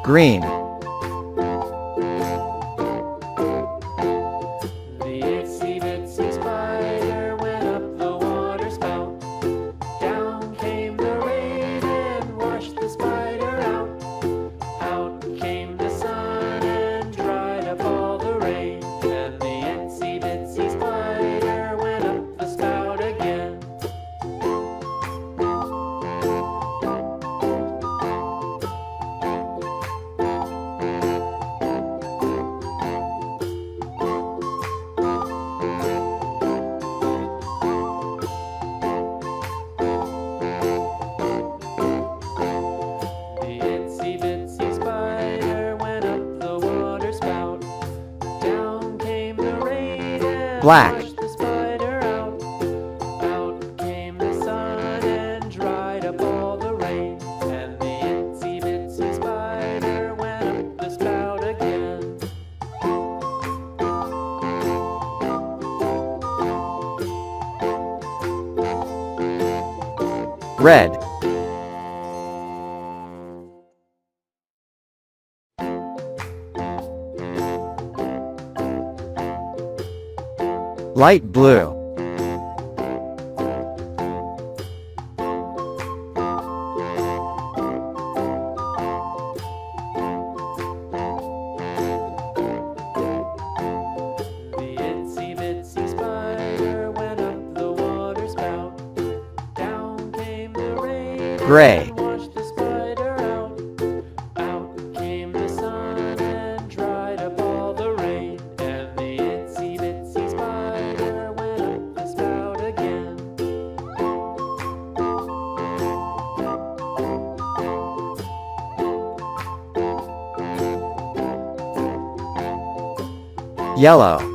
Green. The itsy bitsy spider went up the water spout. Down came the rain and washed the spider out. Out came the sun and dried up all the rain. And the itsy bitsy spider went up the spout again. The itsy bitsy spider went up the water spout. Down came the rain and Black. washed the spider out. Out came the sun and dried up all the rain. And the itsy bitsy spider went up the spout again. Red. Light blue. The itsy bitsy spider went up the water spout. Down came the rain Gray. and washed the spider out. Out came the sun and dried up all the rain. And the itsy bitsy spider went up the spout again. Yellow.